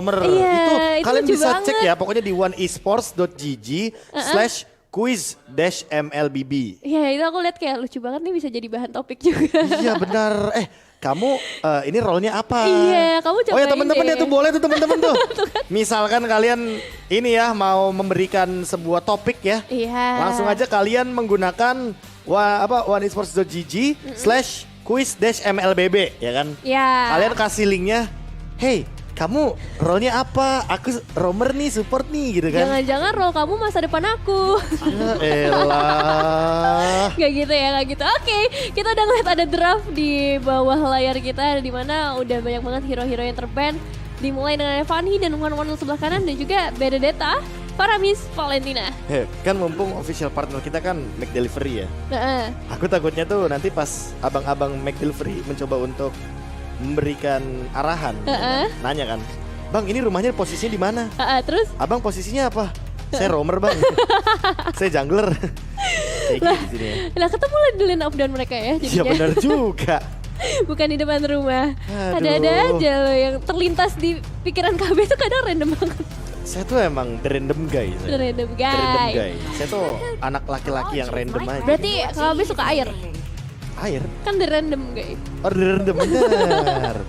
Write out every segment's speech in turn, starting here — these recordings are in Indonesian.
Itu kalian lucu bisa cek banget. ya, pokoknya di oneesports.gg/quiz-mlbb. Iya itu aku lihat kayak lucu banget nih, bisa jadi bahan topik juga. Iya benar. Kamu ini role-nya apa? Iya, kamu Oh ya cobain teman-teman deh. ya tuh boleh tuh teman-teman tuh. Misalkan kalian ini ya mau memberikan sebuah topik ya. Iya. Langsung aja kalian menggunakan oneesports.gg/quiz-mlbb ya kan. Iya. Kalian kasih linknya. Hey, kamu role-nya apa? Aku roamer nih, support nih gitu kan. Jangan-jangan role kamu masa depan aku. Ya elah. Gak gitu ya, gak gitu. Oke, kita udah ngeliat ada draft di bawah layar kita, di mana udah banyak banget hero-hero yang terban. Dimulai dengan Fanny dan One sebelah kanan, dan juga Benedetta, Paramis, Valentina. Kan mumpung official partner kita kan McDelivery ya. Nah, Aku takutnya tuh nanti pas abang-abang McDelivery mencoba untuk memberikan arahan, nanya kan, Bang ini rumahnya posisinya di mana? terus Abang posisinya apa? Saya roamer bang, saya jungler. Kayak gitu di sini ya. lah ketemu lah di line up dan mereka ya Iya jadinya. benar juga. Bukan di depan rumah. Aduh. Ada-ada aja loh yang terlintas di pikiran KB itu kadang random banget. Saya tuh emang the random guy. Saya. Random The random guy. guy. Saya tuh anak laki-laki yang random aja. Berarti KB suka air? Air? Kan the random guy. Oh the random bener.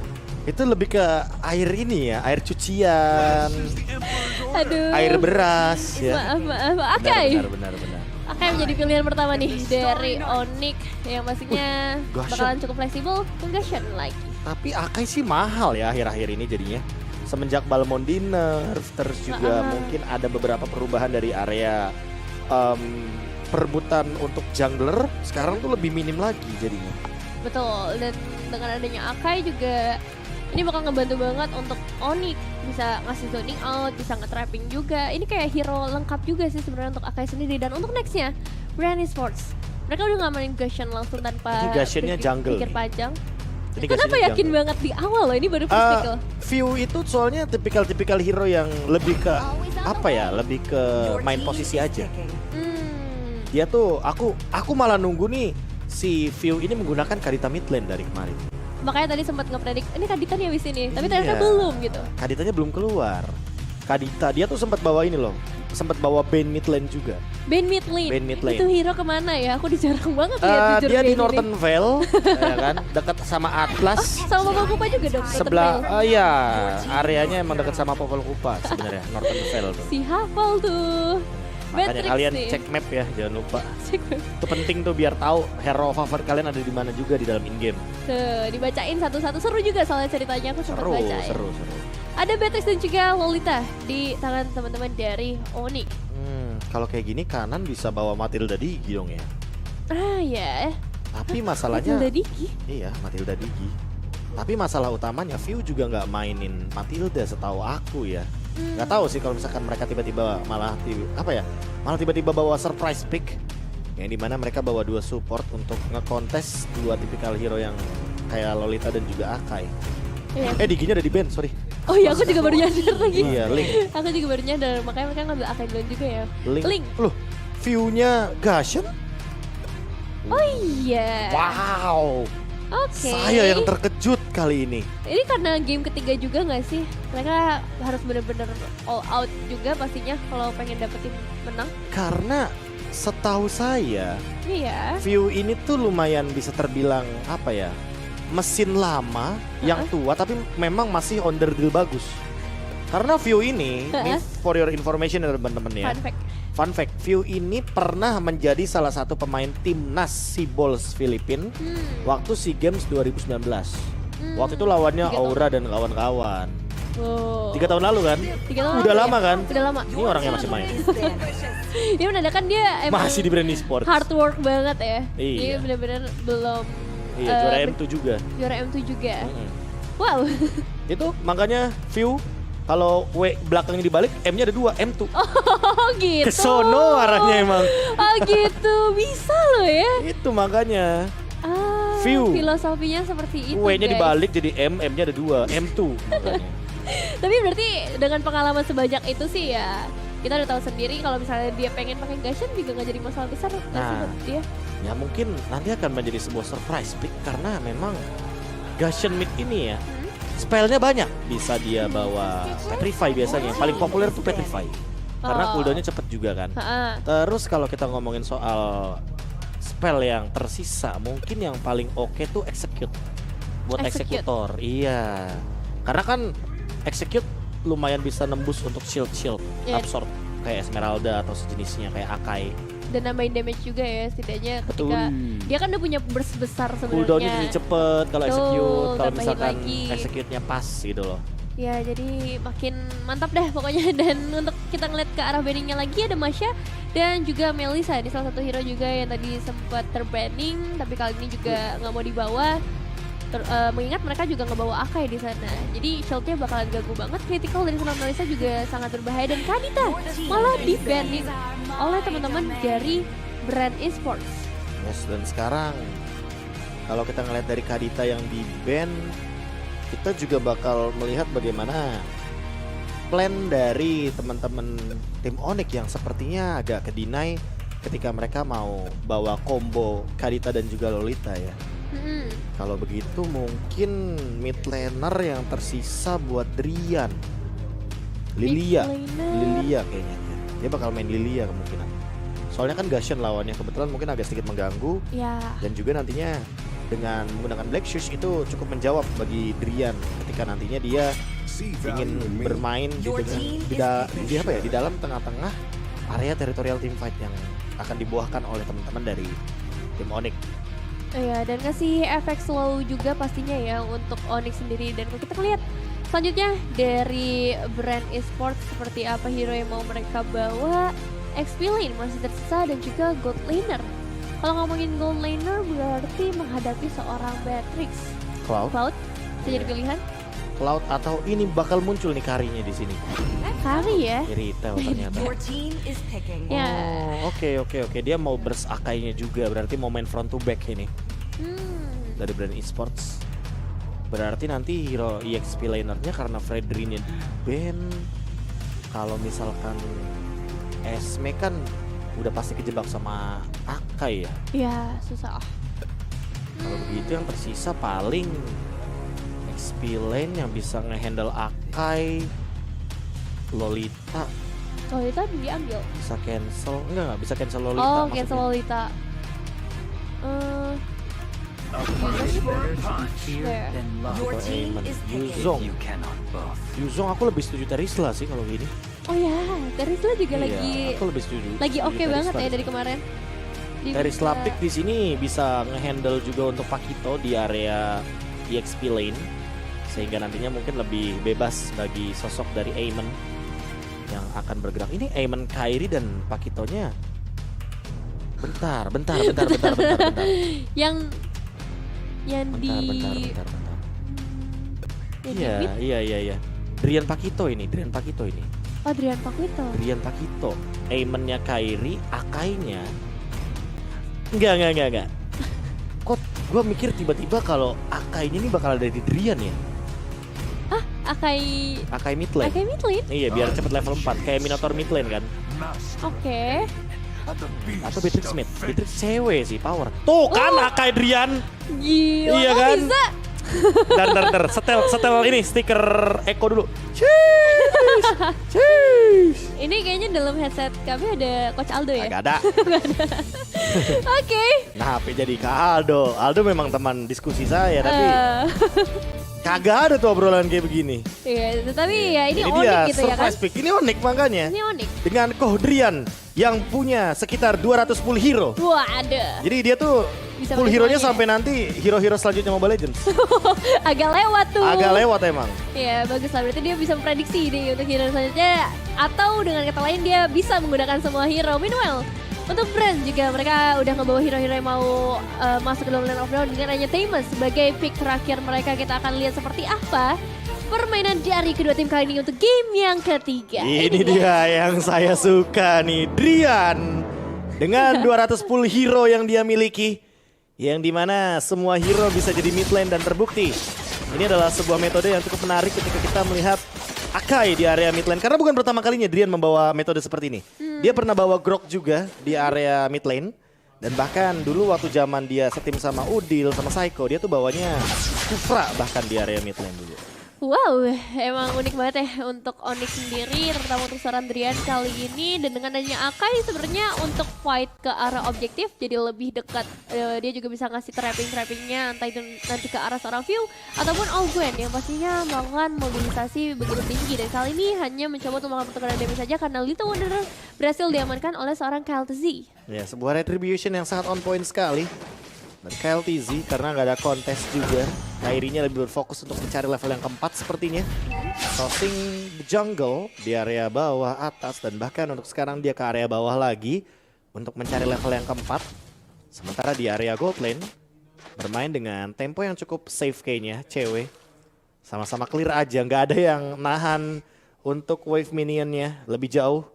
Itu lebih ke air ini ya, air cucian, Aduh. air beras ya. Maaf. Akai. Benar. Akai menjadi pilihan pertama nih dari Onyx yang pastinya Gashan. bakalan cukup fleksibel. Gashan lagi. Tapi Akai sih mahal ya akhir-akhir ini jadinya. Semenjak Balmond di nerf, terus juga mungkin ada beberapa perubahan dari area perebutan untuk jungler. Sekarang tuh lebih minim lagi jadinya. Betul, dan dengan adanya Akai juga ini bakal ngebantu banget untuk Onyx bisa ngasih zoning out, bisa nge-trapping juga. Ini kayak hero lengkap juga sih sebenarnya untuk Akai sendiri. Dan untuk nextnya, Brand Sports. Mereka udah ngamanin Gashan langsung tanpa Ini Gashannya jungle pikir nih. panjang. Ini Kenapa Gashannya yakin jungle. banget di awal loh, ini baru first pick loh. View itu soalnya tipikal hero yang lebih ke apa ya, lebih ke main posisi aja. Dia tuh aku malah nunggu nih si View ini menggunakan Kadita mid lane dari kemarin. Makanya tadi sempat ngepredik ini Kadita nih abis ini, tapi ternyata Iya. belum gitu. Kaditanya belum keluar. Kadita dia tuh sempat bawa ini loh, sempat bawa Bane mid lane juga. Bane mid lane. Bane mid lane. Itu hero kemana ya? Aku jarang banget lihat jujur Dia di Bane ini. Northern Vale, ya kan, dekat sama Atlas. Sama Bapak Kupa juga dong. Northern Sebelah, Vale. ya areanya emang dekat sama Popol Kupa sebenarnya Northern Vale tuh. Si hafal tuh. Makanya Matrix kalian nih. cek map ya, jangan lupa. Cek map. Itu penting tuh biar tahu hero favorit kalian ada di mana juga di dalam in game. Tuh, dibacain satu-satu, seru juga soalnya ceritanya, aku sempat Seru, bacain. seru. Ada Beatrix dan juga Lolita di tangan teman-teman dari Onyx. Kalau kayak gini kanan bisa bawa Matilda Digi dong ya. Ah ya, Tapi masalahnya Matilda Digi. iya Matilda Digi. Tapi masalah utamanya View juga nggak mainin Matilda setahu aku ya. Nggak tahu sih kalau misalkan mereka tiba-tiba malah tiba-tiba bawa surprise pick yang dimana mereka bawa dua support untuk ngekontes dua tipikal hero yang kayak Lolita dan juga Akai. Iya. Diginya ada di band, sorry. Oh iya, aku juga baru nyadar lagi. Iya, Link. Aku juga baru nyadar, makanya mereka ngambil Akai duluan juga ya. Link. Loh, view-nya Gashan? Oh iya. Wow. Oke. Saya yang terkejut kali ini. Ini karena game ketiga juga nggak sih? Mereka harus benar-benar all out juga pastinya kalau pengen dapetin menang. Karena setahu saya, Iya. View ini tuh lumayan bisa terbilang apa ya? Mesin lama yang tua tapi memang masih onderdil bagus. Karena View ini for your information ya teman-teman ya. Fun fact, View ini pernah menjadi salah satu pemain timnas SEABOLS Filipina waktu SEA Games 2019. Waktu itu lawannya 3 tahun. Aura dan kawan-kawan. Wow. 3 tahun lalu kan? 3 tahun Udah lalu lama ya? kan? Udah lama. Ini orangnya masih main. Dia menandakan dia emang Masih di Brand Esports. hard work banget ya. Iya. Dia benar-benar belum Iya, juara M2 juga. juara M2 juga. Wow. Itu makanya View kalau W belakangnya dibalik M-nya ada 2, M2. Oh gitu. Kesono arahnya emang. Oh gitu, bisa loh ya. Itu makanya. View. Filosofinya seperti itu. W-nya guys. dibalik jadi M, M-nya ada 2, M2 makanya. Tapi berarti dengan pengalaman sebanyak itu sih ya, kita udah tahu sendiri kalau misalnya dia pengen pakai Gashan juga nggak jadi masalah besar nggak sih Nah. buat dia. Ya mungkin nanti akan menjadi sebuah surprise pick karena memang Gashan mid ini ya Spellnya banyak, bisa dia bawa Petrify biasanya. Yang paling populer tuh Petrify. Karena cooldownnya cepet juga kan. Terus kalau kita ngomongin soal spell yang tersisa, mungkin yang paling oke tuh Execute. Buat eksekutor, iya. Karena kan Execute lumayan bisa nembus untuk shield absorb kayak Esmeralda atau sejenisnya kayak Akai. Dan nambahin damage juga ya setidaknya ketika dia kan udah punya burst besar sebenarnya. Cooldownnya jadi cepet kalau Execute, kalau misalkan lagi. Execute-nya pas gitu loh. Ya jadi makin mantap deh pokoknya. Dan untuk kita ngeliat ke arah banningnya lagi ada Masha dan juga Melissa. Ini salah satu hero juga yang tadi sempat terbanning tapi kali ini juga nggak mau dibawa. Mengingat mereka juga ngebawa Akai di sana. Jadi shieldnya bakalan ganggu banget. Critical dari seorang Melissa juga sangat berbahaya. Dan Kadita malah di-banning oleh teman-teman dari brand esports. Yes, dan sekarang kalau kita ngeliat dari Kadita yang di-ban, kita juga bakal melihat bagaimana plan dari teman-teman tim Onyx yang sepertinya agak ke-deny ketika mereka mau bawa combo Kadita dan juga Lolita ya. Kalau begitu mungkin mid laner yang tersisa buat Drian, Lilia kayaknya. Dia bakal main Lilia kemungkinan. Soalnya kan Gashen lawannya kebetulan mungkin agak sedikit mengganggu. Dan juga nantinya dengan menggunakan Black Shoes itu cukup menjawab bagi Drian ketika nantinya dia ingin bermain di dalam tengah-tengah area teritorial teamfight yang akan dibuahkan oleh teman-teman dari tim Onyx. Iya, dan ngasih efek slow juga pastinya ya untuk Onyx sendiri. Dan kalau kita lihat selanjutnya dari brand esports seperti apa hero yang mau mereka bawa. XP lane masih tersisa dan juga gold laner. Kalau ngomongin gold laner berarti menghadapi seorang Beatrix. Cloud bisa jadi pilihan. Cloud atau ini bakal muncul nih Karinya di sini. Kari ya? Retail ternyata. Ya. Oke. Dia mau burst Akainya juga, berarti mau main front to back ini. Dari brand esports. Berarti nanti hero EXP lanernya karena Fredrinnya di ban. Kalau misalkan Esme kan udah pasti kejebak sama Akai ya. Ya susah. Kalau begitu yang tersisa paling XP lane yang bisa ngehandle Akai, Lolita diambil. Bisa cancel, enggak bisa cancel Lolita. Oh, cancel Lolita. Yuzong aku lebih setuju Terisla sih kalau gini. Oh ya, Terisla juga aku lebih setuju. Lagi oke banget ya dari kemarin. Terisla pick di sini bisa ngehandle juga untuk Pakito di area EXP lane, sehingga nantinya mungkin lebih bebas bagi sosok dari Aemon yang akan bergerak. Ini Aemon, Kairi dan Pakitonya. Bentar. Yang bentar. Iya. Drian Pakito ini. Oh, Drian Pakito. Aemonnya Kairi, Akainya. Enggak. Kok gue mikir tiba-tiba kalau Akainya ini bakal ada di Drian ya? Hah? Akai mid lane? Iya, biar cepet level 4. Kayak Minotaur mid lane kan? Oke. Atau Beatrix mid. Beatrix cewek sih, power. Tuh kan Akai Drian. Gila, iya kan? Bisa? Dar. Setel ini stiker Eko dulu. Ini kayaknya dalam headset kami ada Coach Aldo ya? Gak ada. Oke. Nah, HP jadi ke Aldo. Aldo memang teman diskusi saya, tapi kagak ada tuh obrolan kayak begini. Iya, tetapi ya ini Onyx gitu ya kan? Pick. Ini Onyx makanya. Ini Onyx. Dengan Kohdrian yang punya sekitar 200 full hero. Wah, ada. Jadi dia tuh bisa full hero-nya sampai nanti hero-hero selanjutnya Mobile Legends. Agak lewat tuh. Agak lewat emang. Iya, bagus lah. Berarti dia bisa memprediksi nih untuk hero selanjutnya. Atau dengan kata lain dia bisa menggunakan semua hero. Meanwhile, untuk brand juga mereka udah ngebawa hero-hero yang mau masuk ke dalam Land of Dawn dengan hanya Tamus sebagai pick terakhir mereka. Kita akan lihat seperti apa permainan dari kedua tim kali ini untuk game yang ketiga. Ini dia yang saya suka nih, Drian. Dengan 200 full hero yang dia miliki, yang dimana semua hero bisa jadi mid lane dan terbukti. Ini adalah sebuah metode yang cukup menarik ketika kita melihat Akai di area mid lane. Karena bukan pertama kalinya Drian membawa metode seperti ini. Dia pernah bawa Grok juga di area mid lane. Dan bahkan dulu waktu zaman dia setim sama Udil, sama Psycho, dia tuh bawanya Kufra bahkan di area mid lane dulu. Wow, emang unik banget ya untuk Onyx sendiri, terutama untuk seorang Drian kali ini. Dan dengan adanya Akai sebenarnya untuk fight ke arah objektif jadi lebih dekat. Dia juga bisa ngasih trapping-trappingnya entah itu nanti ke arah seorang View ataupun Ogwen yang pastinya melakukan mobilisasi begitu tinggi. Dan kali ini hanya mencoba untuk melakukan pertukaran damage saja karena Little Wanderer berhasil diamankan oleh seorang KLTZ. Ya, sebuah retribution yang sangat on point sekali. Dan KLTZ karena nggak ada kontes juga, Kairinya lebih berfokus untuk mencari level yang keempat sepertinya. Tossing the jungle di area bawah, atas, dan bahkan untuk sekarang dia ke area bawah lagi untuk mencari level yang keempat. Sementara di area gold lane bermain dengan tempo yang cukup safe kayaknya, cewek. Sama-sama clear aja, nggak ada yang nahan untuk wave minionnya lebih jauh.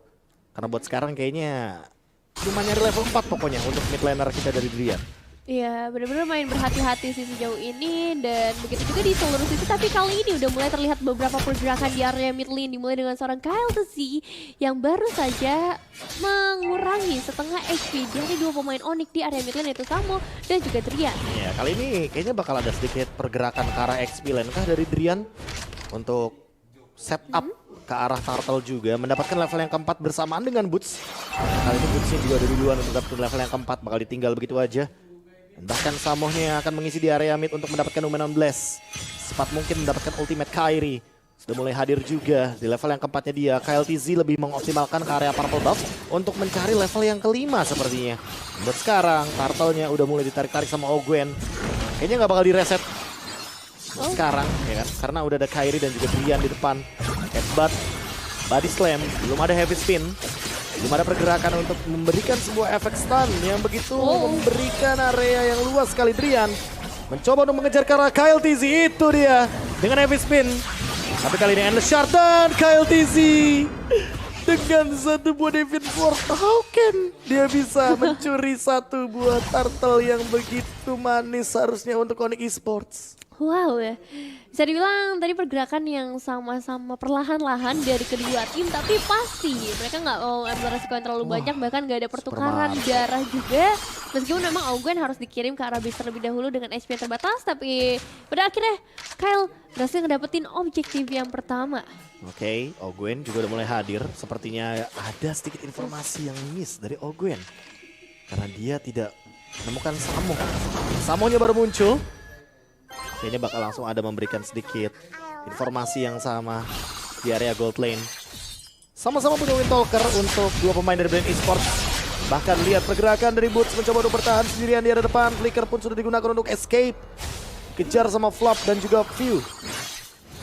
Karena buat sekarang kayaknya cuma nyari level 4 pokoknya untuk mid laner kita dari Drian. Iya, benar-benar main berhati-hati sih sejauh ini dan begitu juga di seluruh sisi. Tapi kali ini udah mulai terlihat beberapa pergerakan di area mid lane dimulai dengan seorang KLTZ yang baru saja mengurangi setengah HP dari dua pemain Onyx di area mid lane yaitu Samo dan juga Drian. Iya, kali ini kayaknya bakal ada sedikit pergerakan ke arah XP lane kah dari Drian untuk setup ke arah Turtle juga, mendapatkan level yang keempat bersamaan dengan Boots. Kali ini Bootsnya juga dari duluan untuk mendapatkan level yang keempat, bakal ditinggal begitu aja. Dan bahkan Samohnya akan mengisi di area mid untuk mendapatkan Numenon Blast. Cepat mungkin mendapatkan ultimate Kairi. Sudah mulai hadir juga di level yang keempatnya dia. KLTZ lebih mengoptimalkan ke area purple buff untuk mencari level yang kelima sepertinya. Buat sekarang, Turtle-nya udah mulai ditarik-tarik sama Ogwen. Kayaknya nggak bakal direset sekarang ya kan, karena udah ada Kairi dan juga Drian di depan. Headbutt, body slam, belum ada heavy spin. Belum ada pergerakan untuk memberikan sebuah efek stun yang begitu memberikan area yang luas sekali. Drian mencoba untuk mengejar ke arah KLTZ, itu dia dengan heavy spin. Tapi kali ini Endless Shard dan KLTZ dengan satu buah Divine Sword. How can dia bisa mencuri satu buah turtle yang begitu manis harusnya untuk Onyx Esports? Wow ya, bisa dibilang tadi pergerakan yang sama-sama perlahan-lahan dari kedua tim, tapi pasti mereka nggak mau ambil resiko yang terlalu banyak, bahkan nggak ada pertukaran darah juga. Meskipun memang Ogwen harus dikirim ke arah base terlebih dahulu dengan HP yang terbatas, tapi pada akhirnya Kyle berhasil ngedapetin objektif yang pertama. Oke, Ogwen juga udah mulai hadir. Sepertinya ada sedikit informasi yang miss dari Ogwen. Karena dia tidak menemukan Samo. Samonya baru muncul. Kayaknya bakal langsung ada memberikan sedikit informasi yang sama di area gold lane. Sama-sama punya Wind Talker untuk dua pemain dari Brand Esports. Bahkan lihat pergerakan dari Boots mencoba untuk bertahan sendirian di area depan. Flicker pun sudah digunakan untuk escape. Kejar sama Flop dan juga View.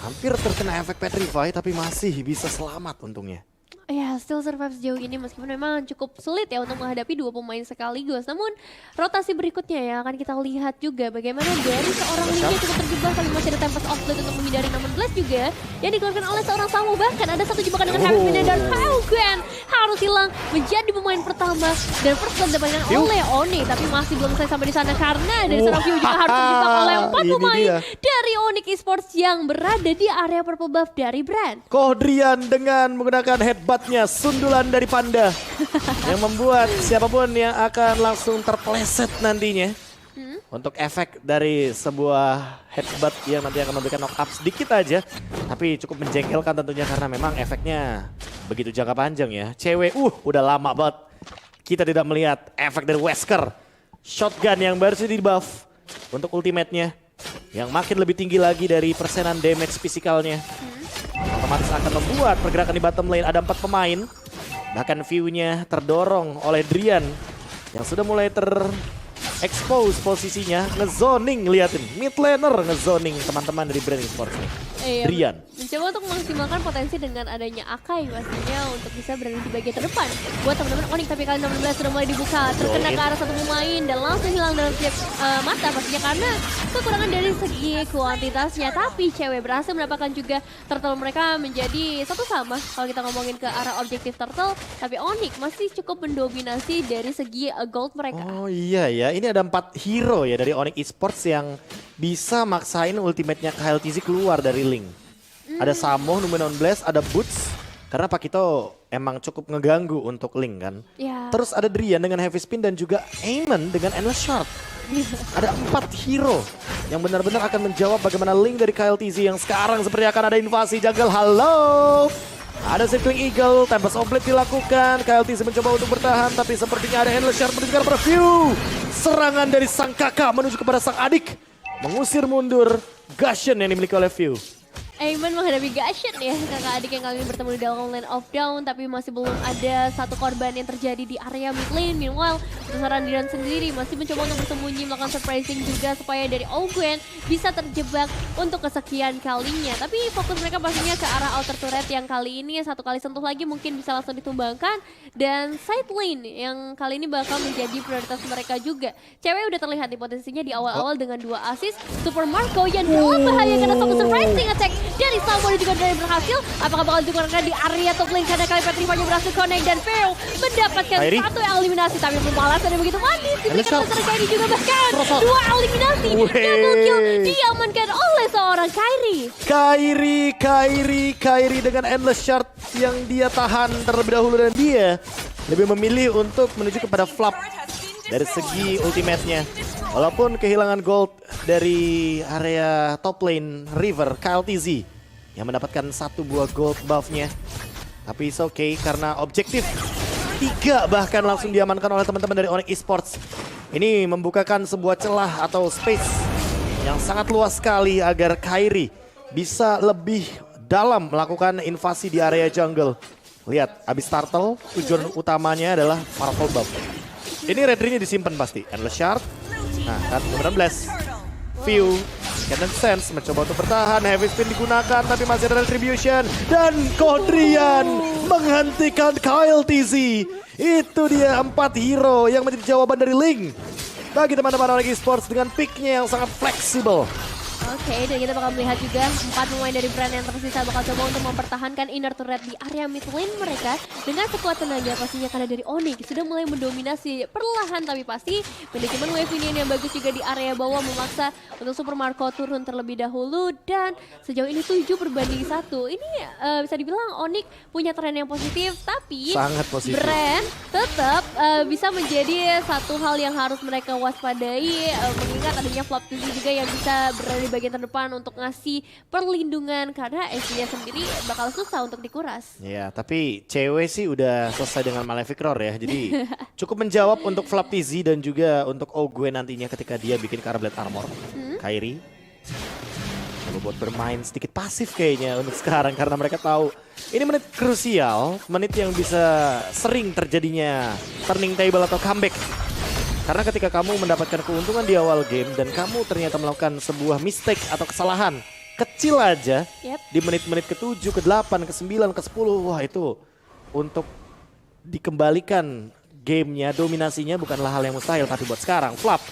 Hampir terkena efek Petrify tapi masih bisa selamat untungnya. Ya, still survive sejauh ini meskipun memang cukup sulit ya untuk menghadapi dua pemain sekaligus. Namun rotasi berikutnya ya akan kita lihat juga bagaimana dari seorang Linja cukup terjebak tapi masih ada Tempest of Blade untuk menghindari Numenon Blast juga yang dikeluarkan oleh seorang Samo. Bahkan ada satu jebakan dengan Heavy Spin dan Ogwen harus hilang menjadi pemain pertama dan first blood didapatkan oleh Onyx, tapi masih belum selesai sampai di sana karena dari seorang View juga harus terjebak oleh 4 pemain dari Onyx Esports yang berada di area purple buff dari Brand. Drian dengan menggunakan headbutt-nya, sundulan dari Panda yang membuat siapapun yang akan langsung terpeleset nantinya untuk efek dari sebuah headbutt yang nanti akan memberikan knock up sedikit aja, tapi cukup menjengkelkan tentunya karena memang efeknya begitu jangka panjang ya. Cewek udah lama banget kita tidak melihat efek dari Wesker. Shotgun yang baru saja di buff untuk ultimate-nya yang makin lebih tinggi lagi dari persenan damage fisikalnya. Otomatis akan membuat pergerakan di bottom lane ada 4 pemain. Bahkan view-nya terdorong oleh Drian yang sudah mulai expose posisinya. Ngezoning, liatin mid laner ngezoning teman-teman dari Brand Esports nih. Drian mencoba untuk memaksimalkan potensi dengan adanya Akai pastinya untuk bisa berada di bagian terdepan buat teman-teman Onyx. Tapi kali 16 sudah mulai dibuka, terkena ke arah satu pemain dan langsung hilang dalam tiap mata pastinya karena kekurangan dari segi kuantitasnya. Tapi cewek berhasil mendapatkan juga turtle mereka menjadi satu sama kalau kita ngomongin ke arah objektif turtle. Tapi Onyx masih cukup mendominasi dari segi gold mereka. Oh iya ya, ini ada 4 hero ya dari Onyx Esports yang bisa maksain ultimate-nya KLTZ keluar dari Link. Ada Samo, Numenon Blast, ada Boots. Karena Pakito emang cukup ngeganggu untuk Link kan. Ya. Terus ada Drian dengan Heavy Spin dan juga Aemon dengan Endless Shard. Ada 4 hero yang benar-benar akan menjawab bagaimana link dari KLTZ yang sekarang seperti akan ada invasi jungle. Halo! Ada Circling Eagle, Tempest of Blade dilakukan. KLTZ mencoba untuk bertahan, tapi sepertinya ada Endless Shard menunjukkan preview. Serangan dari sang kakak menuju kepada sang adik. Mengusir mundur Gusion yang dimiliki oleh View. Aiman menghadapi Gusion ya, kakak adik yang kali ini bertemu di dalam lane of down, tapi masih belum ada satu korban yang terjadi di area mid lane. Meanwhile, Randiran sendiri masih mencoba untuk bersembunyi, melakukan surprising juga supaya dari Ogwen bisa terjebak untuk kesekian kalinya. Tapi fokus mereka pastinya ke arah outer turret yang kali ini satu kali sentuh lagi mungkin bisa langsung ditumbangkan. Dan side lane yang kali ini bakal menjadi prioritas mereka juga. Cewek udah terlihat di potensinya di awal-awal dengan 2 assist. Super Marco yang dalam bahaya karena satu surprising attack dari Samo dan juga dari berhasil. Apakah bakal digunakan di area top lane karena kali Petrifanya berhasil connect dan Veo mendapatkan satu eliminasi, tapi pembalasan yang begitu manis diberikan oleh Kairi juga, bahkan 2 eliminasi. Double kill diamankan oleh seorang Kairi. Kairi dengan Endless Shard yang dia tahan terlebih dahulu, dan dia lebih memilih untuk menuju kepada flap dari segi ultimate-nya. Walaupun kehilangan gold dari area top lane River, KLTZ yang mendapatkan 1 buah gold buff-nya. Tapi it's okay karena objektif 3 bahkan langsung diamankan oleh teman-teman dari Onyx Esports. Ini membukakan sebuah celah atau space yang sangat luas sekali agar Kairi bisa lebih dalam melakukan invasi di area jungle. Lihat, abis turtle, tujuan utamanya adalah Marvel buff. Ini red ring-nya disimpan pasti. Endless Shard. Nah, kan nomor 16. View, Cannon Sense mencoba untuk bertahan. Heavy Spin digunakan, tapi masih ada Retribution. Dan Kodrian menghentikan KLTZ. Itu dia 4 hero yang menjadi jawaban dari Ling bagi teman-teman Onyx Esports dengan pick-nya yang sangat fleksibel. Oke, dan kita bakal melihat juga 4 pemain dari brand yang tersisa bakal coba untuk mempertahankan inner turret di area mid lane mereka dengan sekuat tenaga pastinya, karena dari Onyx sudah mulai mendominasi perlahan tapi pasti manajemen wave ini yang bagus juga di area bawah memaksa untuk Super Marco turun terlebih dahulu, dan sejauh ini 7/1. Ini bisa dibilang Onyx punya tren yang positif, tapi sangat positif. Brand tetap bisa menjadi satu hal yang harus mereka waspadai, mengingat adanya Flop TV juga yang bisa berada di bagian terdepan untuk ngasih perlindungan, karena SC-nya sendiri bakal susah untuk dikuras. Ya, tapi cewek sih udah selesai dengan Malefic Roar ya. Jadi cukup menjawab untuk Flap TZ dan juga untuk Ogwen nantinya ketika dia bikin Blade Armor. Kairi coba buat bermain sedikit pasif kayaknya untuk sekarang, karena mereka tahu ini menit krusial, menit yang bisa sering terjadinya turning table atau comeback. Karena ketika kamu mendapatkan keuntungan di awal game dan kamu ternyata melakukan sebuah mistake atau kesalahan kecil aja di menit-menit ke-7, ke-8, ke-9, ke-10, wah itu untuk dikembalikan gamenya, dominasinya bukanlah hal yang mustahil. Tapi buat sekarang, Flap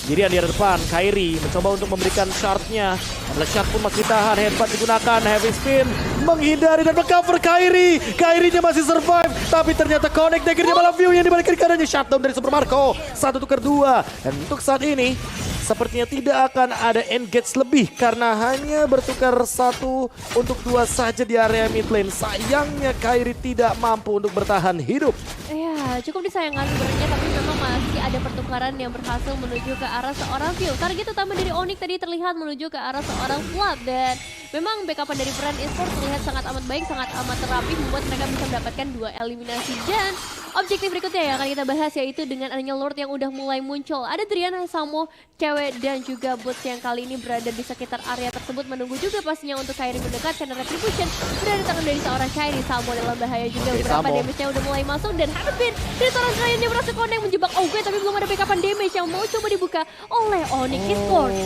Dirian di depan, Kairi mencoba untuk memberikan shard-nya. Shard pun masih tahan, headbutt digunakan, heavy spin, menghindari dan meng-cover Kairi. Kairinya masih survive, tapi ternyata connect daggernya malah View yang dibalik kiri kanannya. Shutdown dari Super Marco, 1 tukar 2. Dan untuk saat ini, sepertinya tidak akan ada engage lebih karena hanya bertukar 1 untuk 2 saja di area mid lane. Sayangnya Kairi tidak mampu untuk bertahan hidup. Ya, cukup disayangkan sebenarnya, tapi memang masih ada pertukaran yang berhasil menuju ke arah seorang View. Target utama dari Onyx tadi terlihat menuju ke arah seorang Flap, dan memang backupan dari brand esports terlihat sangat amat baik, sangat amat terapi, membuat mereka bisa mendapatkan 2 eliminasi. Dan objektif berikutnya yang akan kita bahas yaitu dengan adanya Lord yang udah mulai muncul. Ada Driana, Samo, cewek dan juga Boots yang kali ini berada di sekitar area tersebut, menunggu juga pastinya untuk Kairi mendekat karena Retribution sudah di tangan dari seorang Kairi. Samo dalam bahaya juga, beberapa damage-nya udah mulai masuk dan Harbin dari seorang Ryan yang berhasil connect menjebak Ogwen, tapi belum ada backupan damage yang mau coba dibuka oleh Onyx Esports.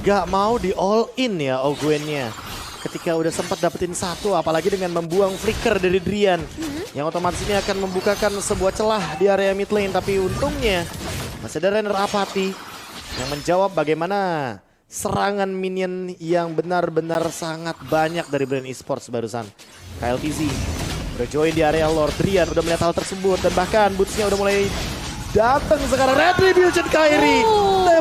Gak mau di all in ya Ogwennya. Ketika udah sempat dapetin 1, apalagi dengan membuang flicker dari Drian, yang otomatis ini akan membukakan sebuah celah di area mid lane. Tapi untungnya masih ada Renner Apathy yang menjawab bagaimana serangan minion yang benar-benar sangat banyak dari brand esports barusan. KLTZ udah join di area Lord, Drian udah melihat hal tersebut dan bahkan bootsnya udah mulai datang sekarang. Retribution Kairi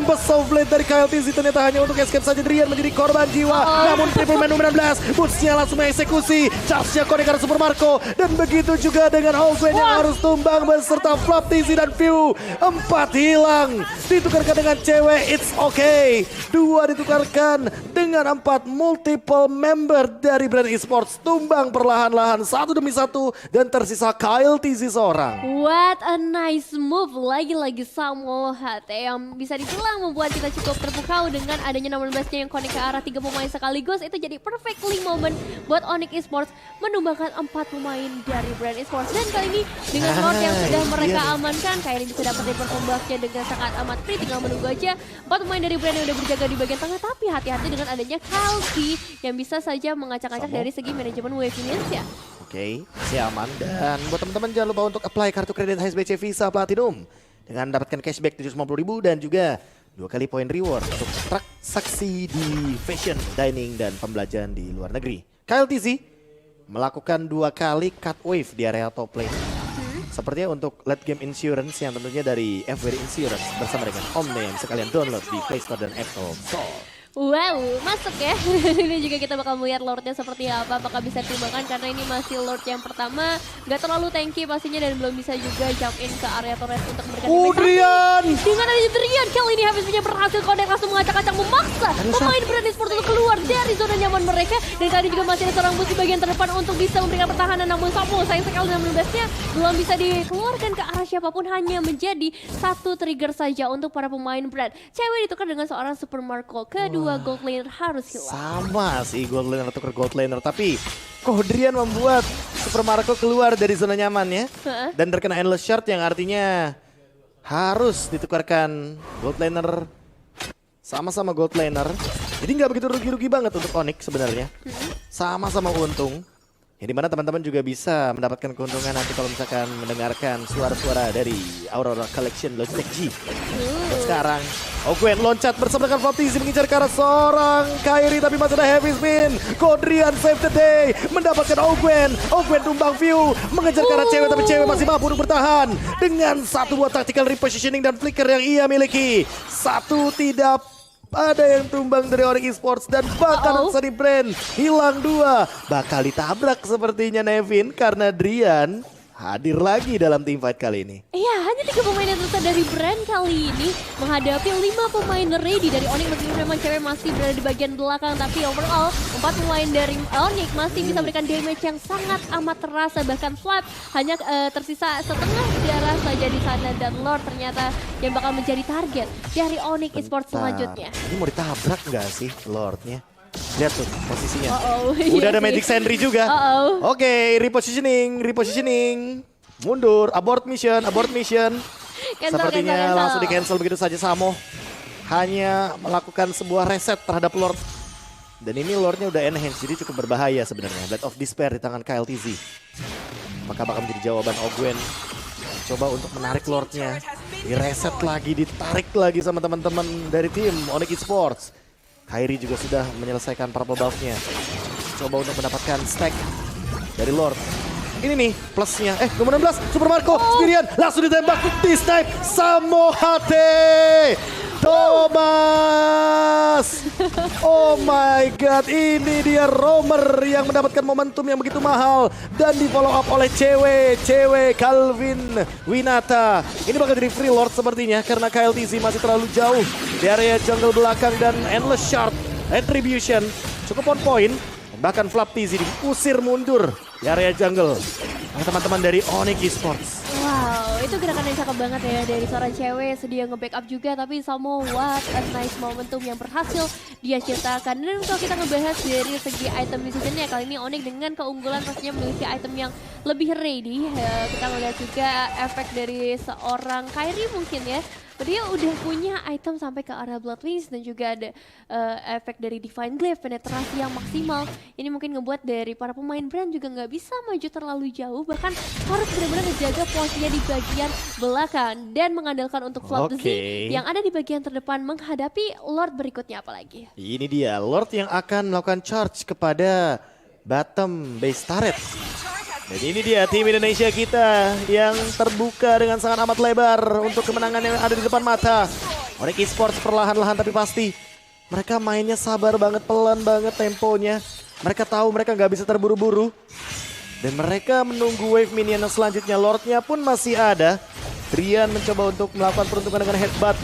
Tempest of Blade dari KLTZ ternyata hanya untuk escape saja. Drian menjadi korban jiwa. Namun Triple Man nomor 16, Boots-nya langsung mengeksekusi. Charge-nya connect karena Super Marco. Dan begitu juga dengan Ogwen yang harus tumbang beserta Flap TZ dan View. 4 hilang. Ditukarkan dengan cewek, it's okay. 2 ditukarkan dengan 4 multiple member dari brand esports. Tumbang perlahan-lahan satu demi satu. Dan tersisa KLTZ seorang. What a nice move. Lagi-lagi Samo HT yang bisa dibilang membuat kita cukup terpukau dengan adanya 16-nya yang connect ke arah 3 pemain sekaligus. Itu jadi perfectly moment buat Onyx Esports menumbangkan 4 pemain dari brand esports. Dan kali ini dengan Lord yang sudah mereka amankan, Kairi bisa dapetin perkembangnya dengan sangat amat free. Tinggal menunggu aja 4 pemain dari brand yang udah berjaga di bagian tengah. Tapi hati-hati dengan adanya Kalki yang bisa saja mengacak-acak dari segi manajemen wave Indonesia. Oke, masih aman. Dan buat teman-teman jangan lupa untuk apply kartu kredit HSBC Visa Platinum dengan mendapatkan cashback 750.000 dan juga 2 kali poin reward untuk transaksi di fashion, dining, dan pembelajaran di luar negeri. KLTZ melakukan 2 kali cut wave di area top lane. Sepertinya untuk late game insurance yang tentunya dari FWD Insurance bersama dengan Omnium. Sekalian download di Play Store dan Apple Store. Wow, masuk ya. Ini juga kita bakal melihat Lordnya seperti apa. Apakah bisa ditimbangkan karena ini masih Lord yang pertama. Gak terlalu tanky pastinya dan belum bisa juga jump in ke area turret untuk memberikan damage. Drian! Dengan adanya Drian, kali ini habisnya berhasil connect langsung mengacak-acak memaksa pemain brand esports untuk keluar dari zona nyaman mereka. Dan kali ini juga masih ada seorang bus di bagian terdepan untuk bisa memberikan pertahanan. Namun Samo sayang sekali dengan 16-nya belum bisa dikeluarkan ke arah siapapun. Hanya menjadi 1 trigger saja untuk para pemain brand. Cewek ditukar dengan seorang Super Marco. Kedua gold laner harus hilang. Sama sih gold laner tukar gold laner, tapi Kodrian membuat Super Marco keluar dari zona nyaman ya. Dan terkena endless shard yang artinya harus ditukarkan gold laner sama-sama gold laner. Jadi nggak begitu rugi-rugi banget untuk Onyx sebenarnya. Sama-sama untung. Yang dimana teman-teman juga bisa mendapatkan keuntungan nanti kalau misalkan mendengarkan suara-suara dari Aurora Collection Logitech G. Dan sekarang Ogwen loncat bersama dengan Flaptizi mengincar ke arah seorang Kairi, tapi masih ada heavy spin. Kodrian save the day, mendapatkan Ogwen. Ogwen tumbang View, mengejar ke arah cewek, tapi cewek masih mampu untuk bertahan. Dengan 1 buah tactical repositioning dan flicker yang ia miliki. 1 tidak ada yang tumbang dari Onyx Esports dan bakal dari brand. Hilang 2, bakal ditabrak sepertinya Nevin karena Drian hadir lagi dalam team fight kali ini. Iya, hanya 3 pemain yang tersisa dari brand kali ini menghadapi 5 pemain ready dari Onyx. Meskipun memang cewek masih berada di bagian belakang, tapi overall 4 pemain dari Onyx masih bisa berikan damage yang sangat amat terasa. Bahkan Flap hanya tersisa setengah darah saja di sana, dan Lord ternyata yang bakal menjadi target dari Onyx Esports selanjutnya. Ini mau ditabrak nggak sih Lordnya? Lihat tuh posisinya. Iya Udah ada sih. Magic Sentry juga. Oke, repositioning. Mundur, abort mission. Sepertinya langsung di cancel begitu saja. Samo hanya melakukan sebuah reset terhadap Lord. Dan ini Lordnya udah enhance, jadi cukup berbahaya sebenarnya. Blade of Despair di tangan KLTZ. Apakah bakal menjadi jawaban Ogwen? Coba untuk menarik Lordnya. Direset lagi, ditarik lagi sama teman-teman dari tim Onyx Esports. Kairi juga sudah menyelesaikan purple buff-nya. Coba untuk mendapatkan stack dari Lord. Ini nih plusnya. Nomor 16 Super Marco Spirian langsung ditembak di snipe Samo HT. Thomas. Oh my god, ini dia roamer yang mendapatkan momentum yang begitu mahal dan di follow up oleh cewek Calvin Winata. Ini bakal jadi free Lord sepertinya karena KLTZ masih terlalu jauh di area jungle belakang dan endless shard retribution cukup on point. Bahkan Flaptizi diusir mundur di area jungle oleh teman-teman dari Onyx Esports. Wow, itu gerakan yang cakep banget ya dari seorang cewek, sedia nge-backup juga, tapi Samo, what a nice momentum yang berhasil dia ciptakan. Dan kalau kita ngebahas dari segi item decisionnya, kali ini Onyx dengan keunggulan pastinya memiliki item yang lebih ready. Kita melihat juga efek dari seorang Kairi mungkin ya. Dia udah punya item sampai ke arah Blood Wings dan juga ada efek dari Divine Glaive, penetrasi yang maksimal. Ini mungkin ngebuat dari para pemain brand juga nggak bisa maju terlalu jauh, bahkan harus benar-benar menjaga posisinya di bagian belakang dan mengandalkan untuk Flaptizi yang ada di bagian terdepan menghadapi Lord berikutnya apalagi. Ini dia Lord yang akan melakukan charge kepada bottom base turret. Dan ini dia tim Indonesia kita yang terbuka dengan sangat amat lebar untuk kemenangan yang ada di depan mata. Onyx Esports perlahan-lahan tapi pasti. Mereka mainnya sabar banget, pelan banget temponya. Mereka tahu mereka nggak bisa terburu-buru. Dan mereka menunggu wave minion yang selanjutnya. Lordnya pun masih ada. Drian mencoba untuk melakukan peruntukan dengan headbutt.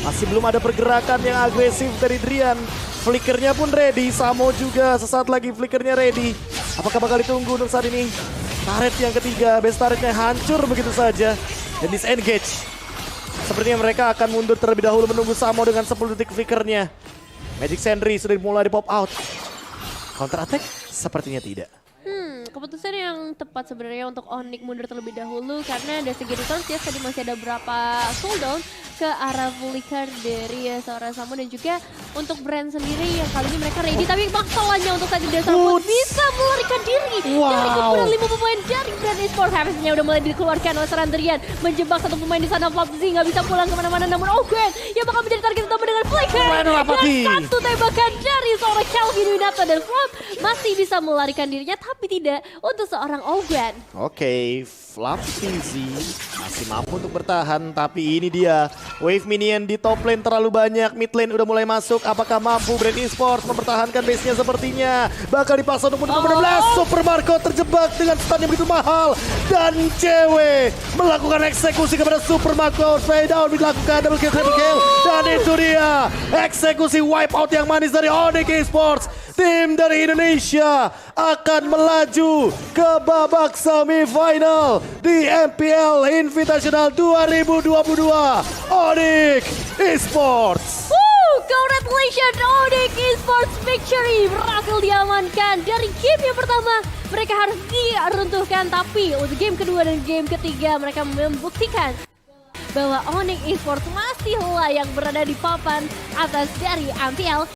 Masih belum ada pergerakan yang agresif dari Drian. Flickernya pun ready, Samo juga sesaat lagi flickernya ready. Apakah bakal ditunggu untuk saat ini? Turret yang ketiga, base turretnya hancur begitu saja. Dan disengage. Sepertinya mereka akan mundur terlebih dahulu menunggu Samo dengan 10 detik flickernya. Magic Sentry sudah mulai di pop out. Counter attack? Sepertinya tidak. Keputusan yang tepat sebenarnya untuk Onyx mundur terlebih dahulu karena dari segi returns ya tadi masih ada beberapa cooldown ke arah flicker dari seorang Samo dan juga untuk brand sendiri yang kali ini mereka ready tapi masalahnya untuk saat ini Samo bisa melarikan diri dari kumpulan 5 pemain dari brand esports. Harusnya udah mulai dikeluarkan oleh seorang Drian menjebak satu pemain di sana. Flopsy nggak bisa pulang kemana-mana namun Ogwen yang bakal menjadi target utama dengan flicker dan satu tembakan dari seorang Kelvin Winata dan Flop masih bisa melarikan dirinya tapi tidak untuk seorang Ogwen. Oke, Flopsy masih mampu untuk bertahan tapi ini dia wave minion di top lane terlalu banyak, mid lane udah mulai masuk. Apakah mampu Brand Esports mempertahankan base-nya? Sepertinya bakal dipaksa untuk menang. Super Marco terjebak dengan stun yang begitu mahal dan cewek melakukan eksekusi kepada Super Marco. Fade down dilakukan double kill, triple kill dan itu dia eksekusi wipe out yang manis dari Onyx Esports. Tim dari Indonesia akan melaju ke babak semifinal di MPL Invitational 2022 Onyx Esports. Congratulations Onyx Esports victory berhasil diamankan dari game yang pertama. Mereka harus diruntuhkan tapi untuk game kedua dan game ketiga mereka membuktikan bahwa Onyx Esports masih layak berada di papan atas dari MPL